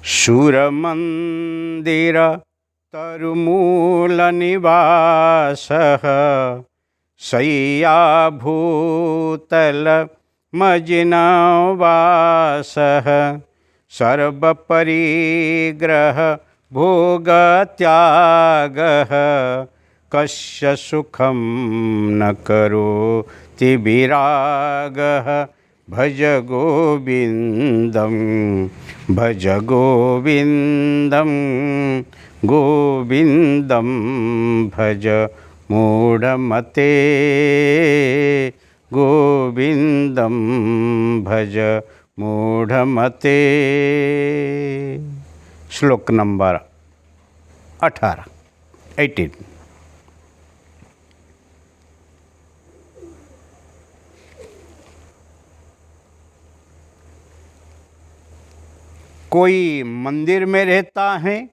शूरमन्दिर तरुमूलनिवासः शय्याभूतलमजिनवासः सर्वपरिग्रह भोगत्यागः कस्य सुखं न करोति विरागः भज गोविन्दं भज गोविन्दं गोविन्दं भज मूढमते गोविन्दं भज मूढमते। श्लोक नंबर 18। कोई मंदिर में रहता है,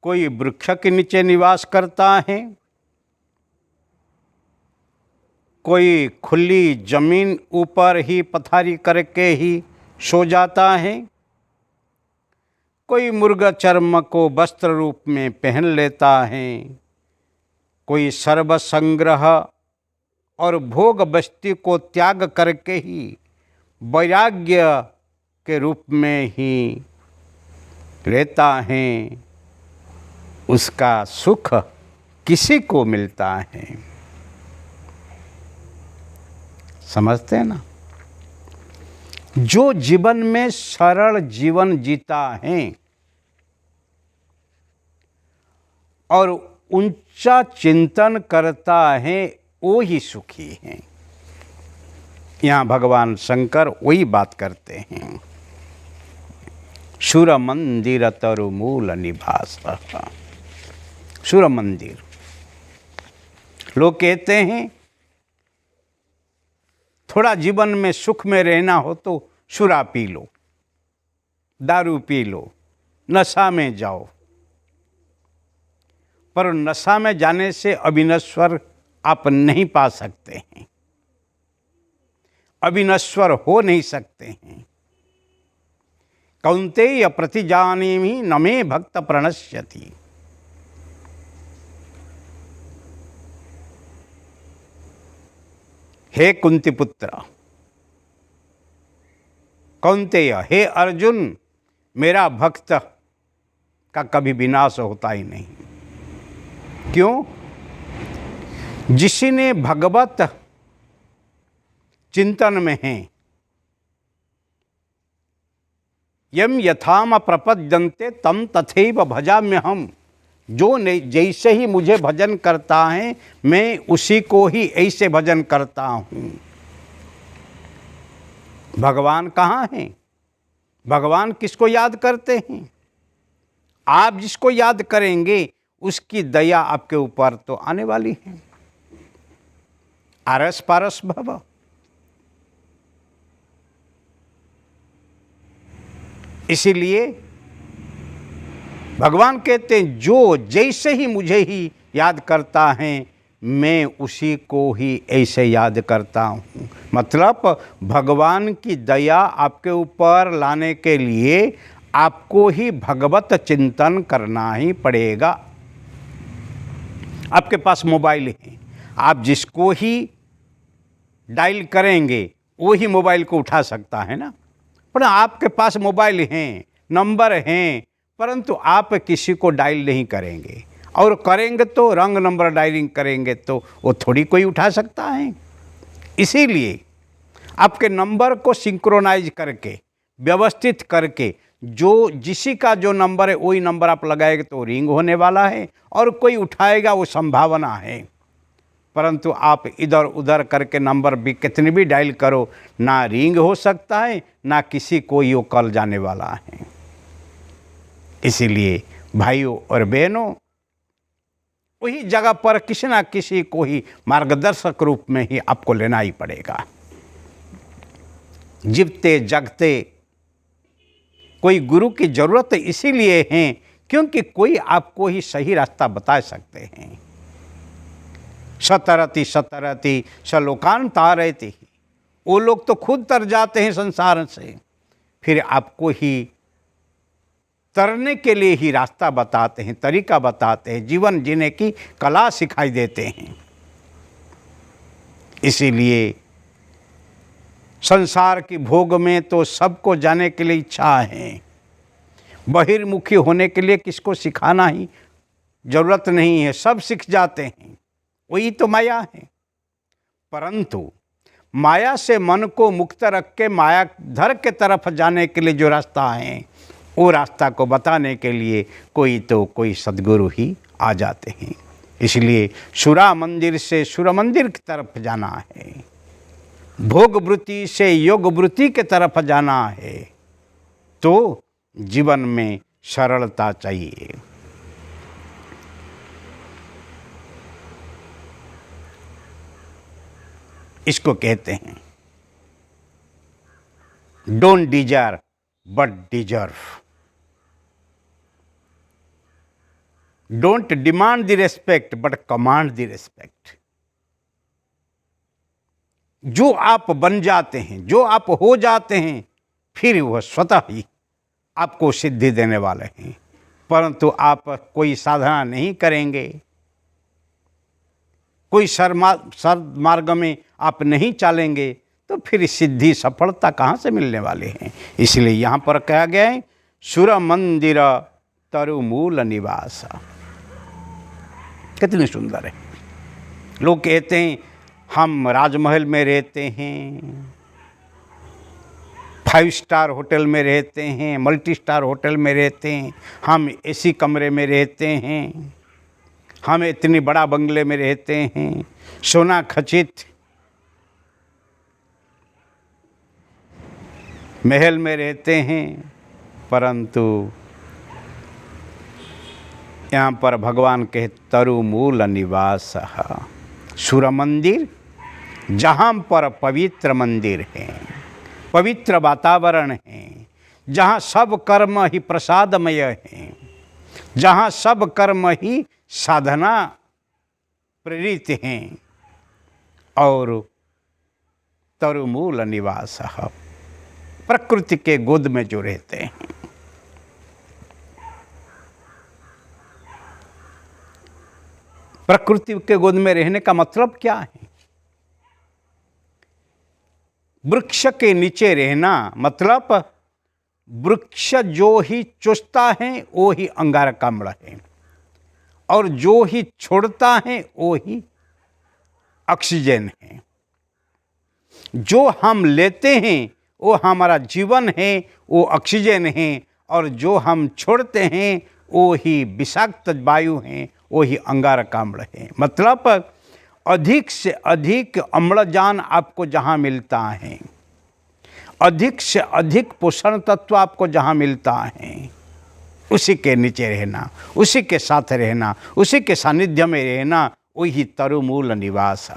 कोई वृक्ष के नीचे निवास करता है, कोई खुली जमीन ऊपर ही पथारी करके ही सो जाता है, कोई मुर्गा चर्म को वस्त्र रूप में पहन लेता है, कोई सर्व संग्रह और भोग वस्तु को त्याग करके ही वैराग्य के रूप में ही रहता है। उसका सुख किसी को मिलता है। समझते हैं ना? जो जीवन में सरल जीवन जीता है और ऊंचा चिंतन करता है, वो ही सुखी है। यहाँ भगवान शंकर वही बात करते हैं। शूर मंदिर तरुमूल निवास। शूर मंदिर, लोग कहते हैं थोड़ा जीवन में सुख में रहना हो तो शराब पी लो, दारू पी लो, नशा में जाओ। पर नशा में जाने से अविनश्वर आप नहीं पा सकते हैं, अविनश्वर हो नहीं सकते हैं। कौन्तेय प्रतिजानीमि न मे भक्त प्रणश्यति। हे कुंती पुत्र, कौन्तेय, हे अर्जुन, मेरा भक्त का कभी विनाश होता ही नहीं। क्यों? जिसने भगवत चिंतन में है, यम यथाम प्रपद्यन्ते तम तथैव भजाम्यहम्। जो जैसे ही मुझे भजन करता है, मैं उसी को ही ऐसे भजन करता हूँ। भगवान कहाँ हैं? भगवान किसको याद करते हैं? आप जिसको याद करेंगे उसकी दया आपके ऊपर तो आने वाली है। आरस पारस भव। इसीलिए भगवान कहते हैं जो जैसे ही मुझे ही याद करता है, मैं उसी को ही ऐसे याद करता हूँ। मतलब भगवान की दया आपके ऊपर लाने के लिए आपको ही भगवत चिंतन करना ही पड़ेगा। आपके पास मोबाइल है, आप जिसको ही डायल करेंगे वो ही मोबाइल को उठा सकता है ना। पर आपके पास मोबाइल हैं, नंबर हैं, परंतु आप किसी को डायल नहीं करेंगे, और करेंगे तो रंग नंबर डायलिंग करेंगे तो वो थोड़ी कोई उठा सकता है। इसीलिए आपके नंबर को सिंक्रोनाइज करके, व्यवस्थित करके, जो जिसी का जो नंबर है वही नंबर आप लगाएंगे तो रिंग होने वाला है, और कोई उठाएगा वो संभावना है। परंतु आप इधर उधर करके नंबर भी कितने भी डायल करो, ना रिंग हो सकता है, ना किसी को ये कॉल जाने वाला है। इसीलिए भाइयों और बहनों, वही जगह पर किसी ना किसी को ही मार्गदर्शक रूप में ही आपको लेना ही पड़ेगा। जीवते जगते कोई गुरु की जरूरत इसीलिए है क्योंकि कोई आपको ही सही रास्ता बता सकते हैं। सतरति सतरति सलोकान तारयति। वो लोग तो खुद तर जाते हैं संसार से, फिर आपको ही तरने के लिए ही रास्ता बताते हैं, तरीका बताते हैं, जीवन जीने की कला सिखाई देते हैं। इसीलिए संसार की भोग में तो सबको जाने के लिए इच्छा है, बहिर्मुखी होने के लिए किसको सिखाना ही जरूरत नहीं है, सब सीख जाते हैं, वही तो माया है। परंतु माया से मन को मुक्त रख के माया धर के तरफ जाने के लिए जो रास्ता है, वो रास्ता को बताने के लिए कोई सद्गुरु ही आ जाते हैं। इसलिए सुरा मंदिर से सुर मंदिर की तरफ जाना है, भोग वृत्ति से योग वृत्ति की तरफ जाना है, तो जीवन में सरलता चाहिए। इसको कहते हैं don't Dzire but deserve, don't demand the respect but command the respect. जो आप बन जाते हैं, जो आप हो जाते हैं, फिर वह स्वतः ही आपको सिद्धि देने वाले हैं। परंतु आप कोई साधना नहीं करेंगे, कोई सन्मार्ग में आप नहीं चलेंगे, तो फिर सिद्धि सफलता कहाँ से मिलने वाले हैं। इसलिए यहाँ पर कहा गया है सुर मंदिर तरुमूल निवास। कितनी सुंदर है। लोग कहते हैं हम राजमहल में रहते हैं, 5 स्टार होटल में रहते हैं, मल्टी स्टार होटल में रहते हैं, हम एसी कमरे में रहते हैं, हम इतनी बड़ा बंगले में रहते हैं, सोना खचित महल में रहते हैं। परंतु यहाँ पर भगवान के तरुमूल निवास, सुर मंदिर जहाँ पर पवित्र मंदिर है, पवित्र वातावरण है, जहाँ सब कर्म ही प्रसादमय है, जहाँ सब कर्म ही साधना प्रेरित हैं, और तरुमूल निवास प्रकृति के गोद में जो रहते हैं। प्रकृति के गोद में रहने का मतलब क्या है? वृक्ष के नीचे रहना मतलब वृक्ष जो ही चुसता है वो ही अंगारकाम्ल है, और जो ही छोड़ता है वो ही ऑक्सीजन है। जो हम लेते हैं वो हमारा जीवन है, वो ऑक्सीजन है, और जो हम छोड़ते हैं वो ही विषाक्त वायु हैं, वो ही अंगारकाम्ल है। मतलब अधिक से अधिक अम्लजान आपको जहाँ मिलता है, अधिक से अधिक पोषण तत्व आपको जहाँ मिलता है, उसी के नीचे रहना, उसी के साथ रहना, उसी के सानिध्य में रहना, वही तरुमूल निवास।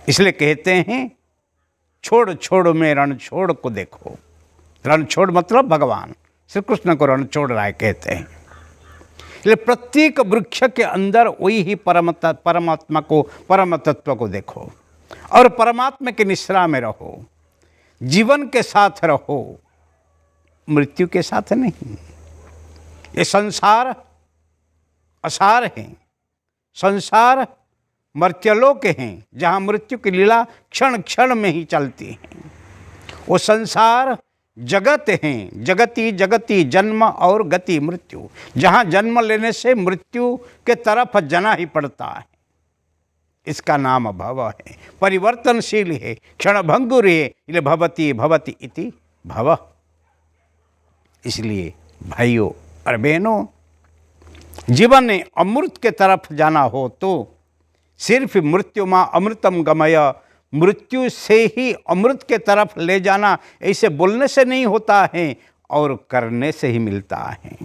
इसलिए कहते हैं छोड़ छोड़ में रणछोड़ को देखो। रणछोड़ मतलब भगवान श्री कृष्ण को रणछोड़ राय कहते हैं। इसलिए प्रत्येक वृक्ष के अंदर वही ही परमात्मा को, परम तत्व को देखो, और परमात्मा के निश्रा में रहो, जीवन के साथ रहो, मृत्यु के साथ नहीं। ये संसार असार है, संसार मर्त्यलोक हैं, जहाँ मृत्यु की लीला क्षण क्षण में ही चलती है। वो संसार जगत हैं, जगति जगति जन्म और गति मृत्यु, जहाँ जन्म लेने से मृत्यु के तरफ जाना ही पड़ता है। इसका नाम भव है, परिवर्तनशील है, क्षण भंगुर है, इसलिए भवति भवति इति भव। इसलिए भाइयों और बहनों, जीवन में अमृत के तरफ जाना हो तो सिर्फ मृत्यु माँ अमृतम गमय, मृत्यु से ही अमृत के तरफ ले जाना ऐसे बोलने से नहीं होता है, और करने से ही मिलता है।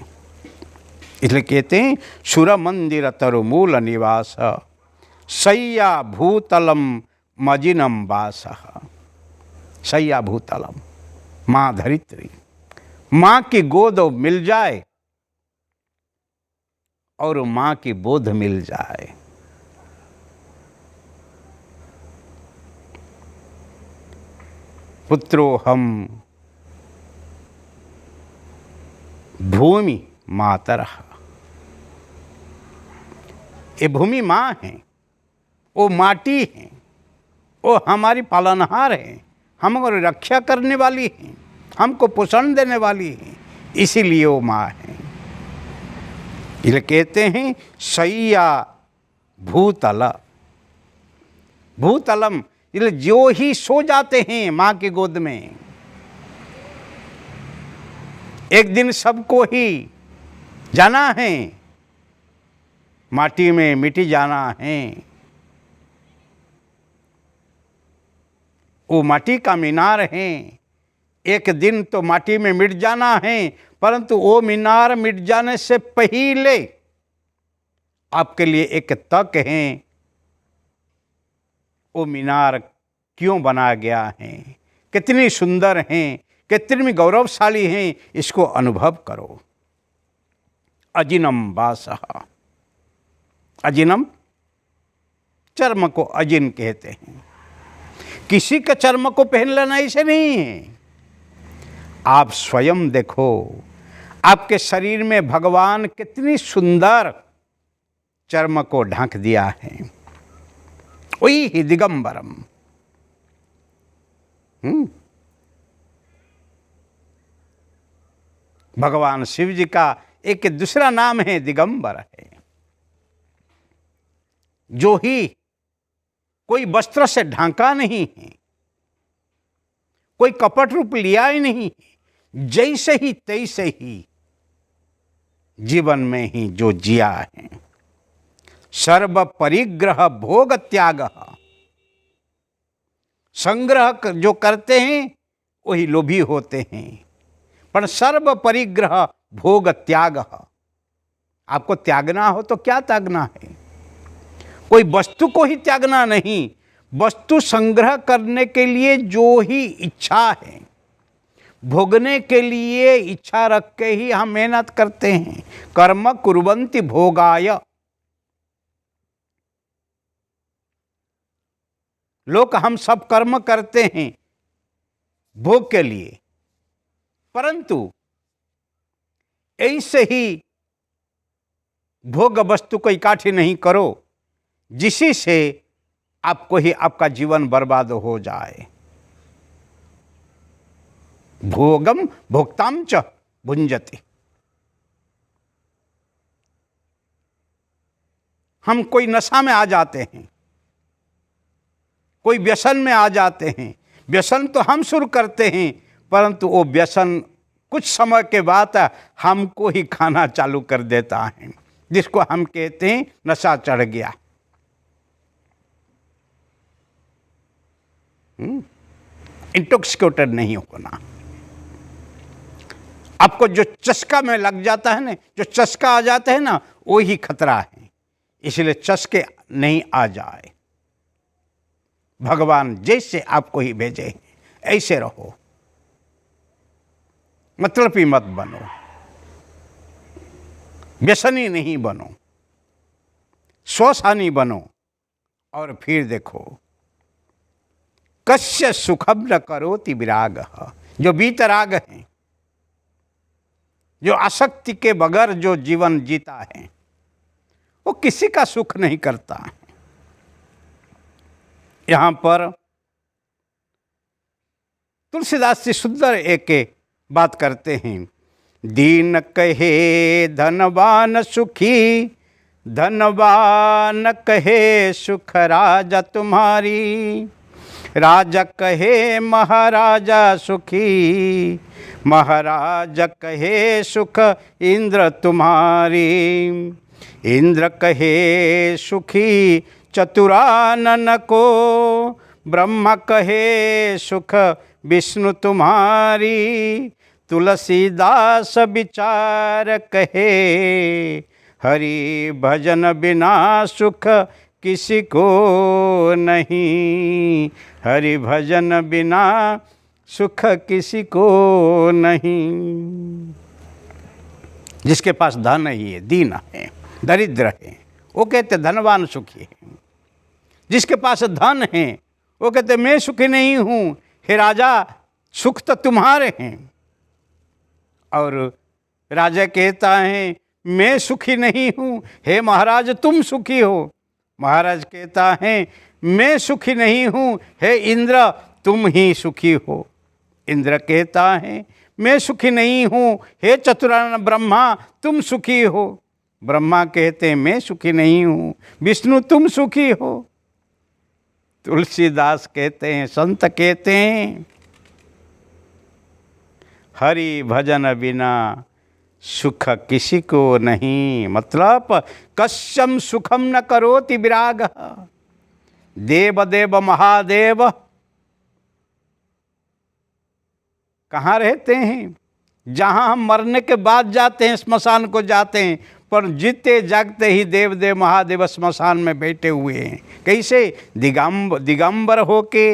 इसलिए कहते हैं सुर मंदिर तरुमूल निवास, शय्या भूतलम मजिनम वास। शय्या भूतलम, माँ धरित्री, माँ की गोद मिल जाए और माँ की बोध मिल जाए, पुत्रोहम भूमि मातरः। ये भूमि माँ है, वो माटी है, वो हमारी पालनहार है, हमको रक्षा करने वाली है, हमको पोषण देने वाली है, इसीलिए वो माँ है। इसलिए कहते हैं शय्या भूतल, भूतलम, इसलिए जो ही सो जाते हैं माँ की गोद में, एक दिन सबको ही जाना है, माटी में मिटी जाना है। वो माटी का मीनार है, एक दिन तो माटी में मिट जाना है, परंतु वो मीनार मिट जाने से पहले आपके लिए एक तक है, वो मीनार क्यों बनाया गया है, कितनी सुंदर हैं, कितनी गौरवशाली हैं, इसको अनुभव करो। अजिनम वासः, अजिनम चर्म को अजिन कहते हैं। किसी के चर्म को पहन लेना ऐसे नहीं है। आप स्वयं देखो, आपके शरीर में भगवान कितनी सुंदर चर्म को ढक दिया है। वही ही दिगंबरम। भगवान शिव जी का एक दूसरा नाम है दिगंबर है। जो ही कोई वस्त्र से ढांका नहीं है, कोई कपट रूप लिया ही नहीं, जैसे ही तैसे ही जीवन में ही जो जिया है। सर्व परिग्रह भोग त्याग, संग्रह जो करते हैं वही लोभी होते हैं, पर सर्व परिग्रह भोग त्याग। आपको त्यागना हो तो क्या त्यागना है? कोई वस्तु को ही त्यागना नहीं, वस्तु संग्रह करने के लिए जो ही इच्छा है, भोगने के लिए इच्छा रख के ही हम मेहनत करते हैं। कर्म कुर्वन्ति भोगाय। लोग हम सब कर्म करते हैं भोग के लिए, परंतु ऐसे ही भोग वस्तु को इकट्ठी नहीं करो जिसी से आपको ही आपका जीवन बर्बाद हो जाए। भोगम भोक्ताम च भुंजति। हम कोई नशा में आ जाते हैं, कोई व्यसन में आ जाते हैं। व्यसन तो हम शुरू करते हैं, परंतु वो व्यसन कुछ समय के बाद हमको ही खाना चालू कर देता है, जिसको हम कहते हैं नशा चढ़ गया। इंटॉक्सिकेटेड नहीं होना। आपको जो चस्का में लग जाता है ना, जो चस्का आ जाता है ना, वो ही खतरा है। इसलिए चस्के नहीं आ जाए। भगवान जैसे आपको ही भेजे ऐसे रहो, मतलबी मत बनो, व्यसनी नहीं बनो, स्वसानी बनो। और फिर देखो, कस्य सुखम न करोति विराग। जो वीतराग है, जो आसक्ति के बगैर जो जीवन जीता है, वो किसी का सुख नहीं करता है। यहाँ पर तुलसीदास जी सुंदर एक बात करते हैं। दीन कहे धनवान सुखी, धनवान कहे सुख राजा तुम्हारी। राजा कहे महाराजा सुखी, महाराजा कहे सुख इंद्र तुम्हारी। इंद्र कहे सुखी चतुरानन को, ब्रह्मा कहे सुख विष्णु तुम्हारी। तुलसीदास विचार कहे, हरि भजन बिना सुख किसी को नहीं। हरि भजन बिना सुख किसी को नहीं। जिसके पास धन ही है, दीन है, दरिद्र है, वो कहते धनवान सुखी है। जिसके पास धन है वो कहते मैं सुखी नहीं हूँ, हे राजा सुख तो तुम्हारे हैं। और राजा कहता है मैं सुखी नहीं हूँ, हे महाराज तुम सुखी हो। महाराज कहता है मैं सुखी नहीं हूँ, हे इंद्र तुम ही सुखी हो। इंद्र कहता है मैं सुखी नहीं हूँ, हे चतुरानन ब्रह्मा तुम सुखी हो। ब्रह्मा कहते हैं मैं सुखी नहीं हूँ, विष्णु तुम सुखी हो। तुलसीदास कहते हैं, संत कहते हैं, हरि भजन बिना सुख किसी को नहीं। मतलब कस्यम सुखम न करोति विराग, देव देव महादेव कहाँ रहते हैं? जहाँ हम मरने के बाद जाते हैं, स्मशान को जाते हैं, पर जीते जागते ही देव देव महादेव स्मशान में बैठे हुए हैं। कैसे? दिगंबर होके,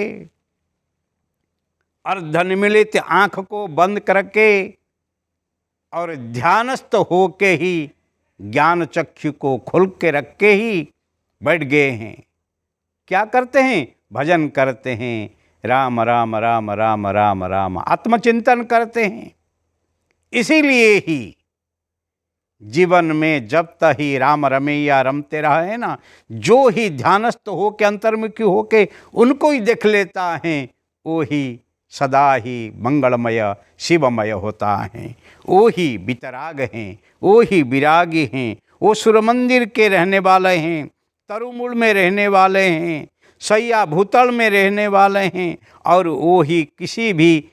अर्धनिमीलित आँख को बंद करके और ध्यानस्थ होके ही, ज्ञान चक्षु को खोल के रख के ही बैठ गए हैं। क्या करते हैं? भजन करते हैं, राम राम राम राम राम राम, आत्मचिंतन करते हैं। इसीलिए ही जीवन में जब तक ही राम रमैया रमते रहे ना, जो ही ध्यानस्थ होके अंतर्मुखी होके उनको ही देख लेता है, वो ही सदा ही मंगलमय शिवमय होता है। वो ही वितराग हैं, वो ही विरागी हैं, वो सूर्य मंदिर के रहने वाले हैं, तरुमूल में रहने वाले हैं, सैया भूतल में रहने वाले हैं, और वो ही किसी भी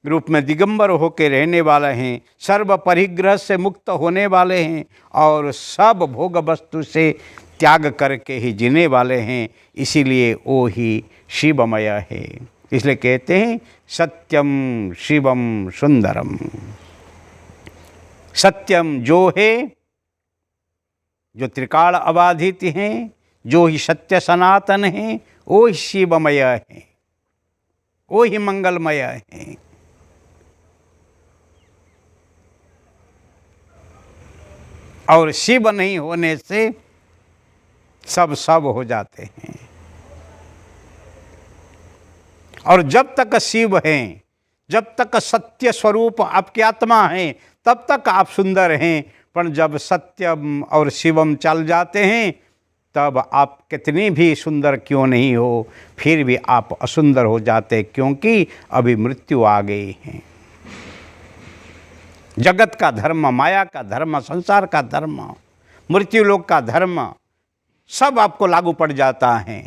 रूप में दिगंबर होकर रहने वाले हैं, सर्व परिग्रह से मुक्त होने वाले हैं, और सब भोग वस्तु से त्याग करके ही जीने वाले हैं। इसीलिए वो ही शिवमय है। इसलिए कहते हैं सत्यम शिवम सुंदरम। सत्यम जो है, जो त्रिकाल अबाधित हैं, जो ही सत्य सनातन है, वो ही शिवमय है, वो ही मंगलमय है। और शिव नहीं होने से सब सब हो जाते हैं। और जब तक शिव हैं, जब तक सत्य स्वरूप आपकी आत्मा है, तब तक आप सुंदर हैं। पर जब सत्यम और शिवम चल जाते हैं, तब आप कितनी भी सुंदर क्यों नहीं हो, फिर भी आप असुंदर हो जाते, क्योंकि अभी मृत्यु आ गई है। जगत का धर्म, माया का धर्म, संसार का धर्म, मृत्युलोक का धर्म सब आपको लागू पड़ जाता है।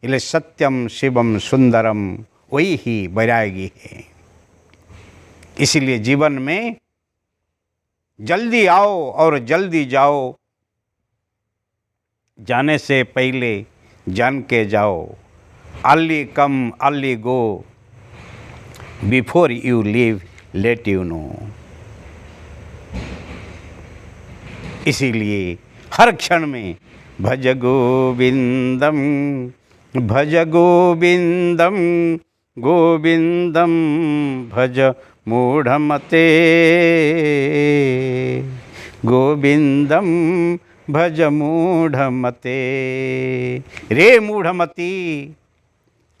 इसलिए सत्यम शिवम सुंदरम वही ही वैरागी है। इसीलिए जीवन में जल्दी आओ और जल्दी जाओ, जाने से पहले जान के जाओ। Early come early go, before you leave let you know. इसीलिए हर क्षण में भज गोविंदम, भज गोविंदम, गोविंदम भज मूढ़मते, गोविंदम भज मूढ़मते। रे मूढ़मती,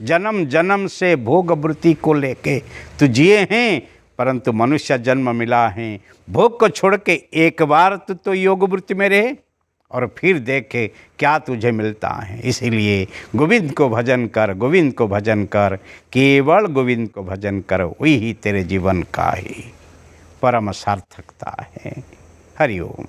जन्म जन्म से भोग वृत्ति को लेके तू जिए हैं, परंतु मनुष्य जन्म मिला है। भोग को छोड़ के एक बार तो योग वृत्ति में रहे, और फिर देखे क्या तुझे मिलता है। इसीलिए गोविंद को भजन कर, गोविंद को भजन कर, केवल गोविंद को भजन कर, वही तेरे जीवन का ही परम सार्थकता है। हरि ओम।